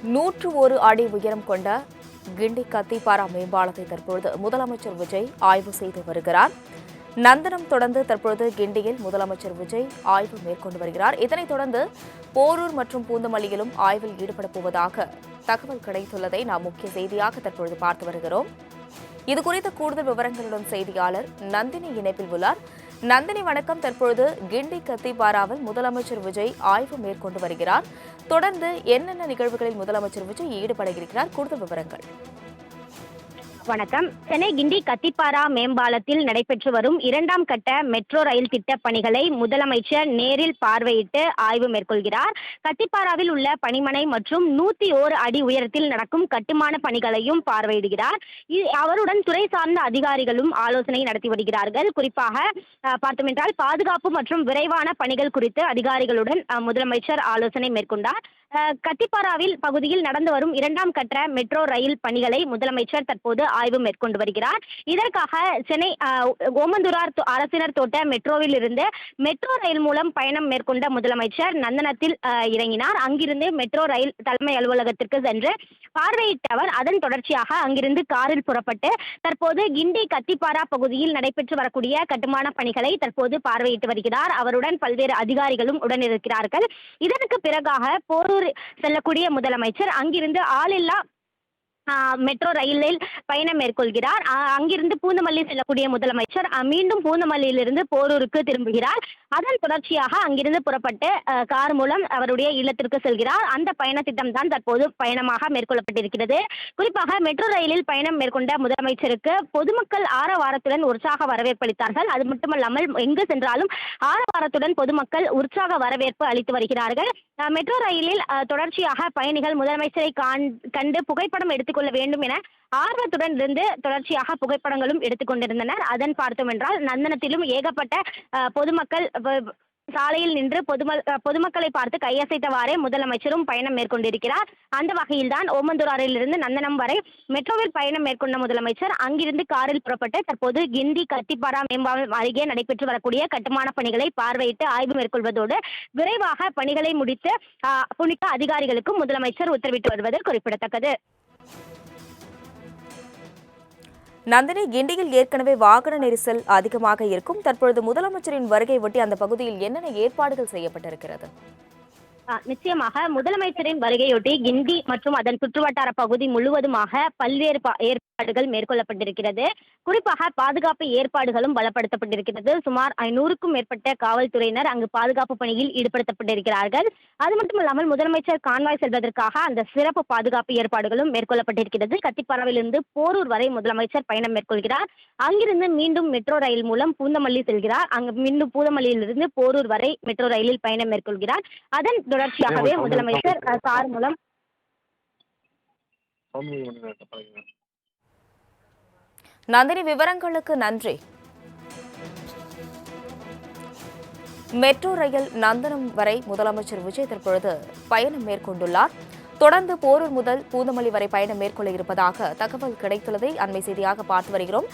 101 அடி உயரம் கொண்ட கிண்டி கத்திப்பாரா மேம்பாலத்தை தற்பொழுது முதலமைச்சர் விஜய் ஆய்வு செய்து வருகிறார். நந்தனம் தொடர்ந்து தற்பொழுது கிண்டியில் முதலமைச்சர் விஜய் ஆய்வு மேற்கொண்டு வருகிறார். இதனைத் தொடர்ந்து போரூர் மற்றும் பூந்தமல்லியிலும் ஆய்வில் ஈடுபடப் போவதாக தகவல் கிடைத்துள்ளதை நாம் முக்கிய செய்தியாக தற்பொழுது பார்த்து வருகிறோம். இதுகுறித்த கூடுதல் விவரங்களுடன் செய்தியாளர் நந்தினி இணைப்பில் உள்ளார். நந்தினி வணக்கம். தற்பொழுது கிண்டி கத்திப்பாராவில் முதலமைச்சர் விஜய் ஆய்வு மேற்கொண்டு வருகிறார். தொடர்ந்து என்னென்ன நிகழ்வுகளில் முதலமைச்சர் விஜய் ஈடுபட இருக்கிறார்? கூடுதல் விவரங்கள். வணக்கம். சென்னை கிண்டி கத்திப்பாரா மேம்பாலத்தில் நடைபெற்று வரும் 2ஆம் கட்ட மெட்ரோ ரயில் திட்டப் பணிகளை முதலமைச்சர் நேரில் பார்வையிட்டு ஆய்வு மேற்கொள்கிறார். கத்திப்பாராவில் உள்ள பணிமனை மற்றும் 101 அடி உயரத்தில் நடக்கும் கட்டுமான பணிகளையும் பார்வையிடுகிறார். அவருடன் துறை சார்ந்த அதிகாரிகளும் ஆலோசனை நடத்தி வருகிறார்கள். குறிப்பாக பார்த்தோமென்றால் பாதுகாப்பு மற்றும் விரைவான பணிகள் குறித்து அதிகாரிகளுடன் முதலமைச்சர் ஆலோசனை மேற்கொண்டார். கத்திப்பாராவில் பகுதியில் நடந்து வரும் 2ஆம் கட்ட மெட்ரோ ரயில் பணிகளை முதலமைச்சர் தற்போது ஆய்வு மேற்கொண்டு வருகிறார். இதற்காக சென்னை ஓமந்தூரார் அரசினர் தோட்ட மெட்ரோவில் இருந்து மெட்ரோ ரயில் மூலம் பயணம் மேற்கொண்ட முதலமைச்சர் நந்தனத்தில் இறங்கினார். அங்கிருந்து மெட்ரோ ரயில் தலைமை அலுவலகத்திற்கு சென்று பார்வையிட்ட அவர் அதன் தொடர்ச்சியாக அங்கிருந்து காரில் புறப்பட்டு தற்போது கிண்டி கத்திப்பாரா பகுதியில் நடைபெற்று வரக்கூடிய கட்டுமான பணிகளை தற்போது பார்வையிட்டு வருகிறார். அவருடன் பல்வேறு அதிகாரிகளும் உடனிருக்கிறார்கள். இதற்கு பிறகாக போரூர் செல்லக்கூடிய முதலமைச்சர் அங்கிருந்து ஆளில்லா மெட்ரோ ரயிலில் பயணம் மேற்கொள்கிறார். அங்கிருந்து பூந்தமல்லி செல்லக்கூடிய முதலமைச்சர் மீண்டும் பூந்தமல்லியிலிருந்து போரூருக்கு திரும்புகிறார். அதன் தொடர்ச்சியாக அங்கிருந்து புறப்பட்டு கார் மூலம் அவருடைய இல்லத்திற்கு செல்கிறார். அந்த பயண திட்டம் தான் தற்போது பயணமாக மேற்கொள்ளப்பட்டிருக்கிறது. குறிப்பாக மெட்ரோ ரயிலில் பயணம் மேற்கொண்ட முதலமைச்சருக்கு பொதுமக்கள் ஆரவாரத்துடன் உற்சாக வரவேற்பளித்தார்கள். அது மட்டுமல்லாமல் எங்கு சென்றாலும் ஆரவாரத்துடன் பொதுமக்கள் உற்சாக வரவேற்பு அளித்து வருகிறார்கள். மெட்ரோ ரயிலில் தொடர்ச்சியாக பயணிகள் முதலமைச்சரை கண்டு புகைப்படம் எடுத்துக் கொள்ள வேண்டும் என ஆர்வத்துடன் இருந்து தொடர்ச்சியாக புகைப்படங்களும் எடுத்துக்கொண்டிருந்தனர். அதன் பார்த்தோம் என்றால் நந்தனத்திலும் ஏகப்பட்ட பொதுமக்கள் சாலையில் நின்று பொதுமக்களை பார்த்து கையசைத்தவாறே முதலமைச்சரும் பயணம் மேற்கொண்டிருக்கிறார். அந்த வகையில்தான் ஓமந்தூராரிலிருந்து நந்தனம் வரை மெட்ரோவில் பயணம் மேற்கொண்ட முதலமைச்சர் அங்கிருந்து காரில் புறப்பட்டு தற்போது கிண்டி கத்திப்பாரா மேம்பாலம் அருகே நடைபெற்று வரக்கூடிய கட்டுமான பணிகளை பார்வையிட்டு ஆய்வு மேற்கொள்வதோடு விரைவாக பணிகளை முடித்து அதிகாரிகளுக்கும் முதலமைச்சர் உத்தரவிட்டு வருவது குறிப்பிடத்தக்கது. நந்தினி, கிண்டியில் ஏற்கனவே வாகன நெரிசல் அதிகமாக இருக்கும். தற்பொழுது முதலமைச்சரின் வருகை ஒட்டி அந்த பகுதியில் என்னென்ன ஏற்பாடுகள் செய்யப்பட்டிருக்கிறது? நிச்சயமாக முதலமைச்சரின் வருகையொட்டி கிண்டி மற்றும் அதன் சுற்றுவட்டார பகுதி முழுவதுமாக பல்வேறு ஏற்பாடுகள் மேற்கொள்ளப்பட்டிருக்கிறது. குறிப்பாக பாதுகாப்பு ஏற்பாடுகளும் பலப்படுத்தப்பட்டிருக்கிறது. சுமார் 500க்கும் மேற்பட்ட காவல்துறையினர் அங்கு பாதுகாப்பு பணியில் ஈடுபடுத்தப்பட்டிருக்கிறார்கள். அது மட்டுமல்லாமல் முதலமைச்சர் கான்வாய் செல்வதற்காக அந்த சிறப்பு பாதுகாப்பு ஏற்பாடுகளும் மேற்கொள்ளப்பட்டிருக்கிறது. கத்திப்பாராவிலிருந்து போரூர் வரை முதலமைச்சர் பயணம் மேற்கொள்கிறார். அங்கிருந்து மீண்டும் மெட்ரோ ரயில் மூலம் பூந்தமல்லி செல்கிறார். அங்கு மீண்டும் பூந்தமல்லியிலிருந்து போரூர் வரை மெட்ரோ ரயிலில் பயணம் மேற்கொள்கிறார். அதன் தொடர்ச்சியாகவே முதலமைச்சர் கார் மூலம் நந்தினி, விவரங்களுக்கு நன்றி. மெட்ரோ ரயில் நந்தனம் வரை முதலமைச்சர் விஜய் தற்பொழுது பயணம் மேற்கொண்டுள்ளார். தொடர்ந்து போரூர் முதல் பூந்தமல்லி வரை பயணம் மேற்கொள்ள இருப்பதாக தகவல் கிடைத்துள்ளதை அண்மை செய்தியாக பார்த்து வருகிறோம்.